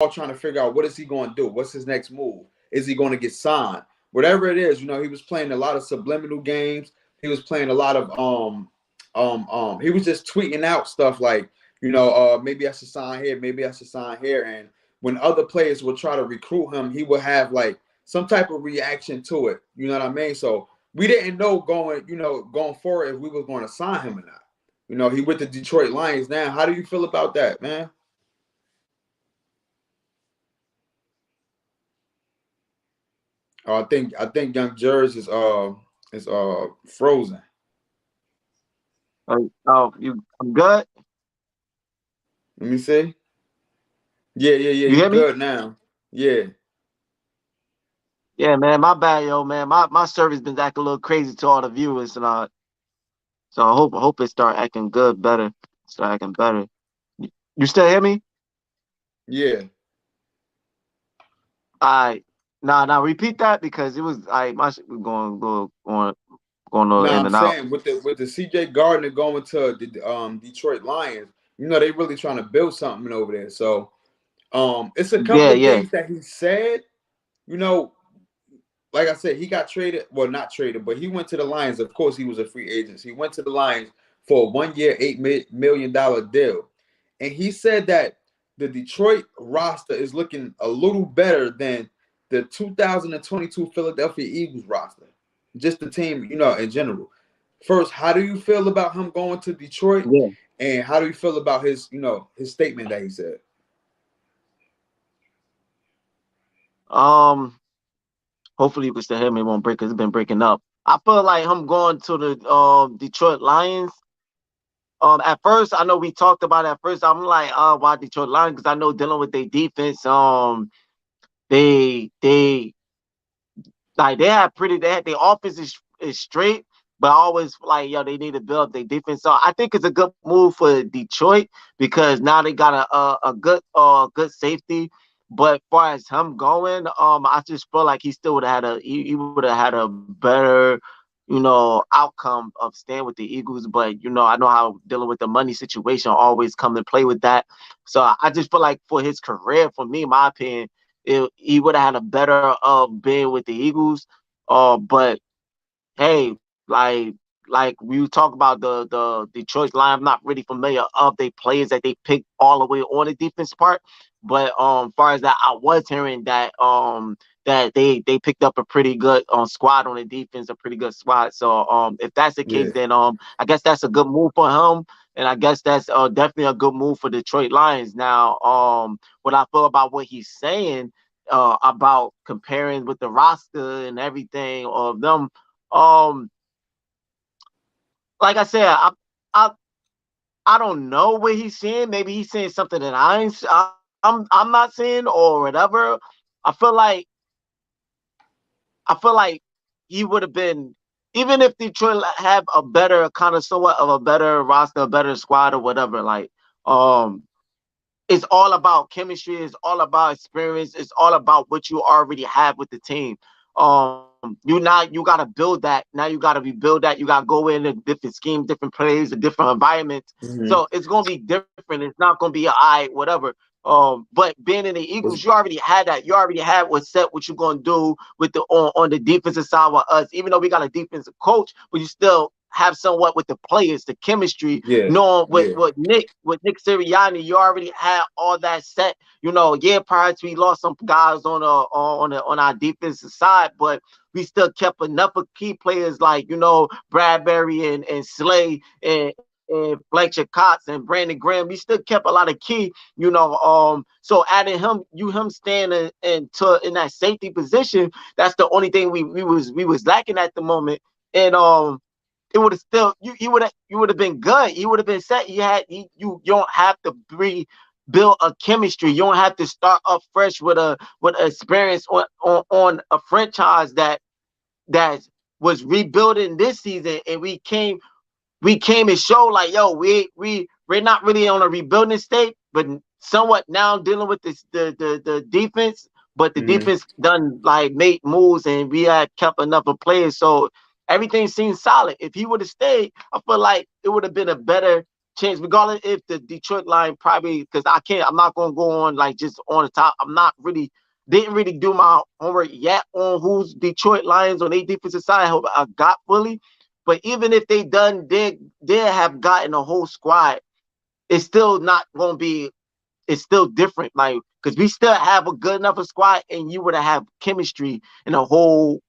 all trying to figure out what is he going to do? What's his next move? Is he going to get signed? Whatever it is, he was playing a lot of subliminal games. He was playing a lot of he was just tweeting out stuff like, maybe I should sign here, maybe I should sign here. And when other players would try to recruit him, he would have like some type of reaction to it. You know what I mean? So we didn't know going forward if we were going to sign him or not. He with the Detroit Lions now. How do you feel about that, man? I think Young Jers is frozen. I'm good. Let me see. Yeah. You You hear me? good now? Yeah. Yeah, man. My bad, yo, man. My service been acting a little crazy to all the viewers, and so I hope it start acting good, better, start acting better. You still hear me? Yeah. I Now repeat that because it was my shit was going a little Now in I'm and out. saying with the CJ Gardner going to the Detroit Lions, they really trying to build something over there. So it's a couple Yeah, of yeah. things that he said. You know, like I said, he got traded. Well, not traded, but he went to the Lions. Of course, he was a free agent. He went to the Lions for a 1 year, $8 million deal, and he said that the Detroit roster is looking a little better than the 2022 Philadelphia Eagles roster. Just the team, in general. First, how do you feel about him going to Detroit, Yeah. and how do you feel about his statement that he said? Um. Hopefully you can still hear me. It won't break because it's been breaking up. I feel like him going to the Detroit Lions. At first, I know we talked about it at first. I'm like, why Detroit Lions? Because I know dealing with their defense. They like they had their offense is straight, but I always like, yo, they need to build up their defense. So I think it's a good move for Detroit because now they got a good safety. But as far as him going, I just feel like he still would have had he would have had a better, outcome of staying with the Eagles. But I know how dealing with the money situation always come to play with that. So I just feel like for his career, for me, my opinion, he would have had a better being with the Eagles. But hey, like we talk about the Detroit Lions, I'm not really familiar of the players that they picked all the way on the defense part. But far as that, I was hearing that they picked up a pretty good squad on the defense, a pretty good squad. So if that's the case, Yeah. then I guess that's a good move for him. And I guess that's definitely a good move for Detroit Lions. Now, what I feel about what he's saying about comparing with the roster and everything of them, um, like I said, I I don't know what he's saying. Maybe he's saying something that I'm not saying or whatever. I feel like I feel like he would have been, even if Detroit have a better kind of somewhat of a better roster, a better squad or whatever. Like um, it's all about chemistry. It's all about experience. It's all about what you already have with the team. You gotta build that. Now you gotta rebuild that. You gotta go in a different scheme, different plays, a different environment. Mm-hmm. So it's gonna be different. It's not gonna be whatever. But being in the Eagles, you already had that. You already had what set what you're gonna do with the on the defensive side with us. Even though we got a defensive coach, but you still have somewhat with the players, the chemistry, Yeah. knowing Yeah. with Nick Sirianni, you already had all that set. Yeah, prior to we lost some guys on our defensive side, but we still kept enough of key players like Bradbury and Slay and Fletcher Cox and Brandon Graham. We still kept a lot of key, so adding him staying in that safety position, that's the only thing we was lacking at the moment. And it would have still you would have been good. You would have been set. You don't have to build a chemistry. You don't have to start up fresh with experience on a franchise that was rebuilding this season, and we came and showed like, yo, we're not really on a rebuilding state, but somewhat now dealing with the defense. But the Mm-hmm. defense done like made moves, and we had kept enough of players, so everything seems solid. If he would have stayed, I feel like it would have been a better chance, regardless if the Detroit line probably, because I'm not gonna go on like just on the top. I'm not really didn't really do my homework yet on who's Detroit Lions on their defensive side. I hope I got fully, but even if they have gotten a whole squad, it's still not gonna be. It's still different, like because we still have a good enough a squad, and you would have chemistry and a whole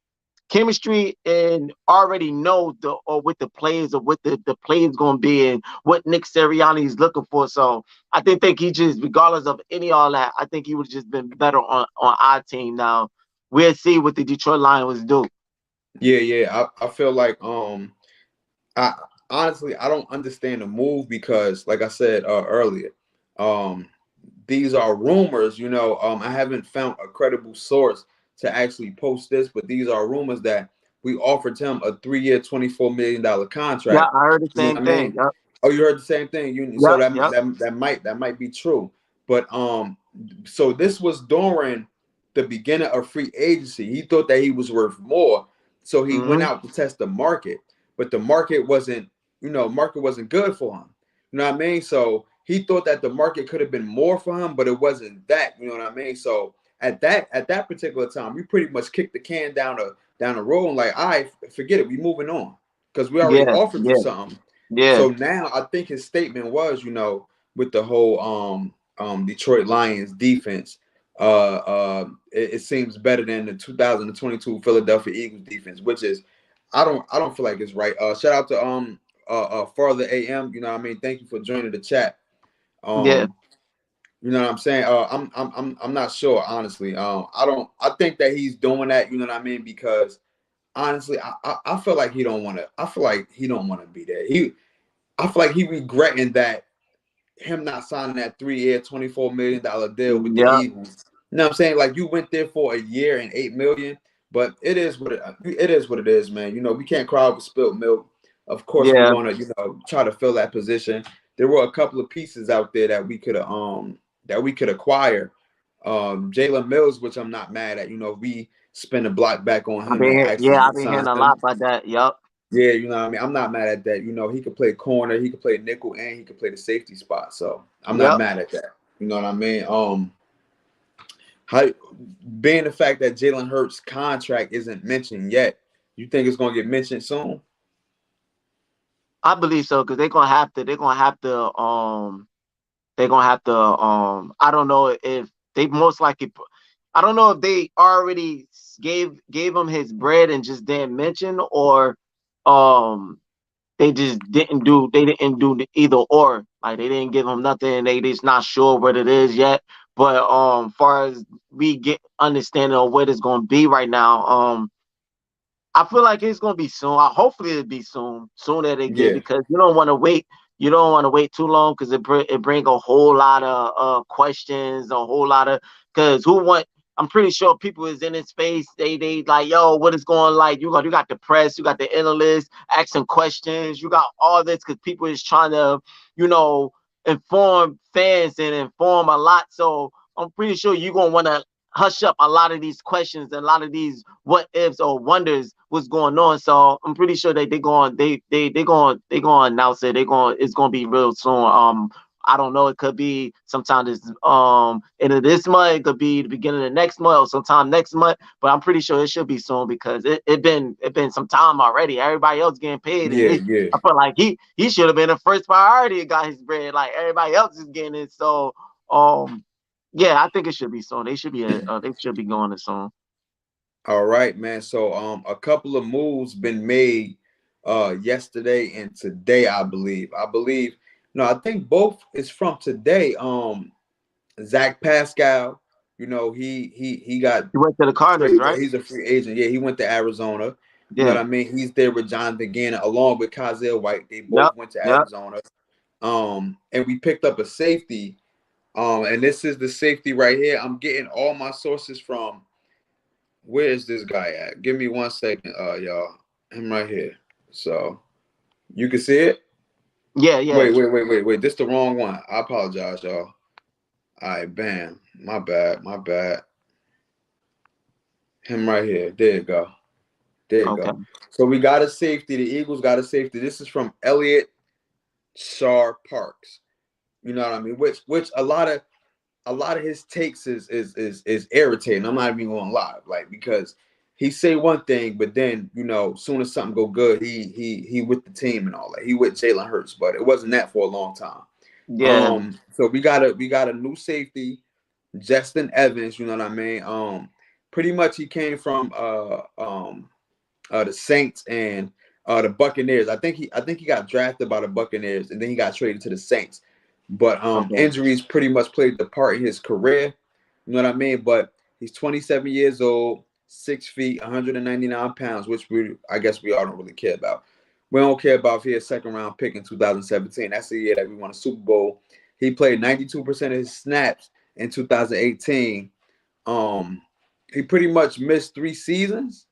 chemistry and already know the or what the players or what the players gonna be and what Nick Sirianni is looking for. So think he just, regardless of any all that, I think he would have just been better on our team. Now we'll see what the Detroit Lions do. Yeah. I feel like I honestly I don't understand the move because like I said earlier, um these are rumors, I haven't found a credible source to actually post this, but these are rumors that we offered him a 3-year, $24 million Yeah, contract. I heard the You know same what I thing. mean? Yep, Oh, you heard the same thing. So yep, yep. that might be true. But so this was during the beginning of free agency. He thought that he was worth more, so he went Mm-hmm. out to test the market. But the market wasn't, market wasn't good for him. You know what I mean? So he thought that the market could have been more for him, but it wasn't that. You know what I mean? So at that particular time, we pretty much kicked the can down the road and like, all right, forget it. We moving on because we already Yeah, offered you yeah, something. yeah, So now I think his statement was, with the whole Detroit Lions defense, it seems better than the 2022 Philadelphia Eagles defense, which is I don't feel like it's right. Shout out to Farther AM, you know what I mean? Thank you for joining the chat. yeah. Um you know what I'm saying? I'm not sure, honestly. I think that he's doing that, you know what I mean? Because honestly, I feel like he don't want to. I feel like he don't want to be there. I feel like he regretting that him not signing that 3-year, $24 million deal with the Yep. Eagles. You know what I'm saying? Like you went there for a year and $8 million, but it is what it is, man. We can't cry over spilled milk. Of course, we're Yeah. gonna try to fill that position. There were a couple of pieces out there that we could acquire. Jalen Mills, which I'm not mad at. We spend a block back on him and actually I've been sign hearing a him. lot about that. Yep. Yeah, you know what I mean? I'm not mad at that. He could play corner, he could play nickel, and he could play the safety spot. So I'm not Yep. mad at that. You know what I mean? How being the fact that Jalen Hurts' contract isn't mentioned yet, you think it's gonna get mentioned soon? I believe so because they're gonna have to I don't know if they most likely I don't know if they already gave him his bread and just didn't mention, or um they didn't do the either or, like they didn't give him nothing, they just not sure what it is yet. But far as we get understanding of what it's gonna be right now, I feel like it's gonna be soon. Hopefully it'll be soon that they get, Yeah, because you don't want to wait. You don't want to wait too long because it bring a whole lot of questions, a whole lot of, because who want. I'm pretty sure people is in this space. They like, yo, what is going, like you got the press, you got the analysts asking questions, you got all this because people is trying to, you know, inform fans and inform a lot. So I'm pretty sure you're gonna want to hush up a lot of these questions and a lot of these what ifs or wonders what's going on. So I'm pretty sure that they going to announce it. It's going to be real soon. I don't know. It could be sometime this end of this month. It could be the beginning of next month or sometime next month. But I'm pretty sure it should be soon because it been some time already. Everybody else getting paid, and yeah, yeah. I feel like he should have been the first priority and got his bread. Like everybody else is getting it. So yeah, I think it should be soon. They should be going to soon. All right, man. So a couple of moves been made yesterday and today, I believe. No, I think both is from today. Zach Pascal, he got He went to the Cardinals, traded. right? He's a free agent. Yeah, he went to Arizona. You know Yeah. what I mean? He's there with Jonathan Gannon along with Kazale White. They Yep. both went to Yep. Arizona. And we picked up a safety. And this is the safety right here. I'm getting all my sources from. Where is this guy at? Give me 1 second, y'all. I'm right here. So you can see it. Yeah. Yeah. Wait. This the wrong one. I apologize, y'all. All right, bam. My bad. My bad. Him right here. There you go. There you Okay. go. So we got a safety. The Eagles got a safety. This is from Elliot Shar Parks. You know what I mean? Which a lot of his takes is irritating. I'm not even gonna lie, like because he say one thing, but then soon as something go good, he with the team and all that. He with Jalen Hurts, but it wasn't that for a long time. Yeah. So we got a new safety, Justin Evans. You know what I mean? Pretty much he came from the Saints and the Buccaneers. I think he got drafted by the Buccaneers and then he got traded to the Saints. But Okay. injuries pretty much played the part in his career. You know what I mean? But he's 27 years old, 6 feet, 199 pounds, which I guess we all don't really care about. We don't care about if he had a second round pick in 2017. That's the year that we won a Super Bowl. He played 92% of his snaps in 2018. Um, he pretty much missed 3 seasons.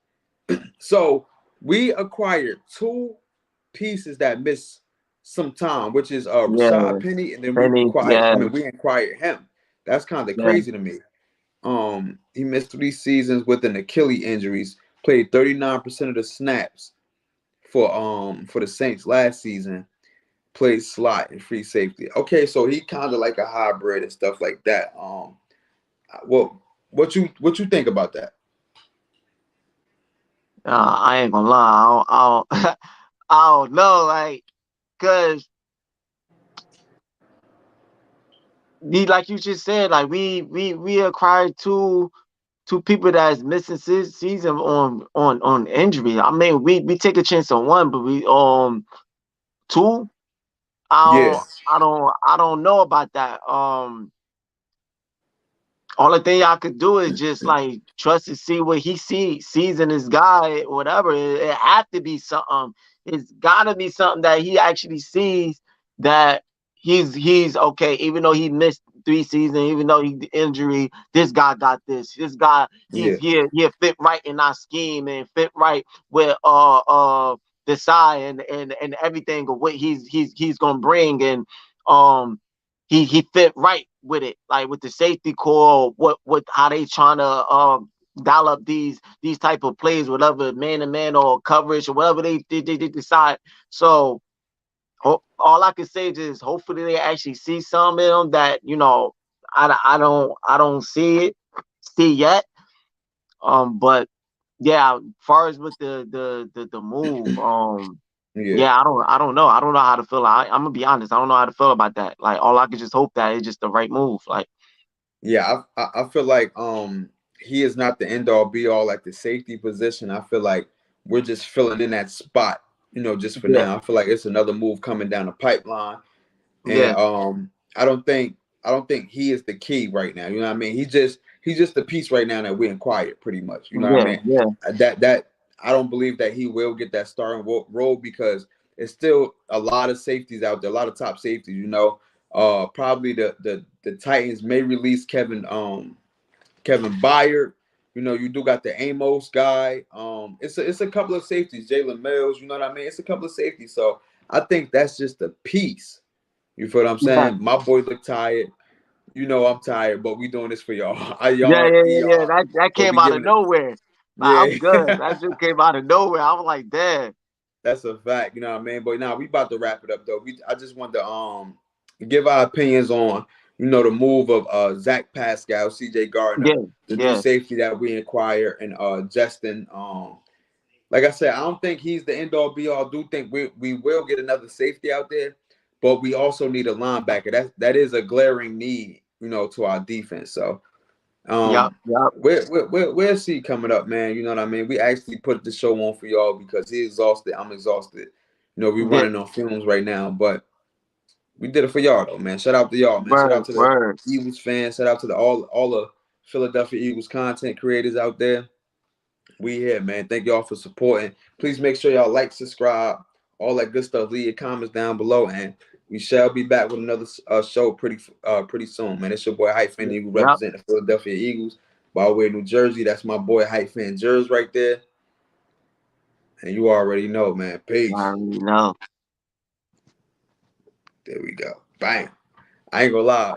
So we acquired two pieces that missed some time, which is Yeah. Rashad Penny, and then we Penny. acquired. I Yeah. mean, we acquired him. That's kind of Yeah. crazy to me. He missed 3 seasons with an Achilles injuries. Played 39% of the snaps for the Saints last season. Played slot and free safety. Okay, so he kind of like a hybrid and stuff like that. What what you think about that? I ain't gonna lie. I don't know. Like, cause like you just said, like we acquired two people that's missing season on injury. I mean, we take a chance on one, but we two. Yeah, I don't know about that. Only thing I could do is just like trust to see what he sees in this guy, whatever. It have to be something. It's gotta be something that he actually sees that he's okay, even though he missed 3 seasons, even though he injury, this guy got this. This guy, he's yeah, here, he fit right in our scheme and fit right with the side and everything of what he's gonna bring. And um he fit right with it, like with the safety core, what how they trying to dial up these type of plays, whatever man to man or coverage or whatever they decide. So all I can say is hopefully they actually see some in them that I don't see yet. But yeah, as far as with the move, yeah. yeah, I don't know. I don't know how to feel. I'm gonna be honest. I don't know how to feel about that. Like all I could just hope that it's just the right move. Like Yeah, I feel like he is not the end all be all at the safety position. I feel like we're just filling in that spot, just for yeah, now. I feel like it's another move coming down the pipeline. And yeah, I don't think he is the key right now. You know what I mean? He's just the piece right now that we inquired pretty much. You know what I yeah, mean? yeah, That I don't believe that he will get that starting role because it's still a lot of safeties out there, a lot of top safeties. Probably the Titans may release Kevin Byard. You do got the Amos guy. It's a couple of safeties, Jalen Mills. You know what I mean? It's a couple of safeties. So I think that's just a piece. You feel what I'm yeah, saying? My boy look tired. I'm tired, but we doing this for y'all. I yeah, y'all, yeah, yeah, yeah. y'all. That So came we out of giving it. nowhere. Like Yeah, I'm good. That just came out of nowhere. I was like, damn. that's a fact. You know what I mean? But now we about to wrap it up though. I just wanted to give our opinions on the move of Zach Pascal, C.J. Gardner, Yeah, the new yeah, safety that we acquire, and Justin. Like I said, I don't think he's the end all be all. I do think we will get another safety out there, but we also need a linebacker. That is a glaring need, to our defense. So yep, yep. we'll see coming up, man. You know what I mean? We actually put the show on for y'all because he's exhausted. I'm exhausted. We Yeah, running on fumes right now, but we did it for y'all though, man. Shout out to y'all, man. Shout out word, to the word. Eagles fans. Shout out to all the Philadelphia Eagles content creators out there. We here, man. Thank y'all for supporting. Please make sure y'all like, subscribe, all that good stuff. Leave your comments down below, and we shall be back with another show pretty soon, man. It's your boy Hype Fan Eagle Yep. representing the Philadelphia Eagles by way of New Jersey. That's my boy Hype Fan Jers right there, and you already know, man. I Peace. already know. There we go. Bam. I ain't gonna lie.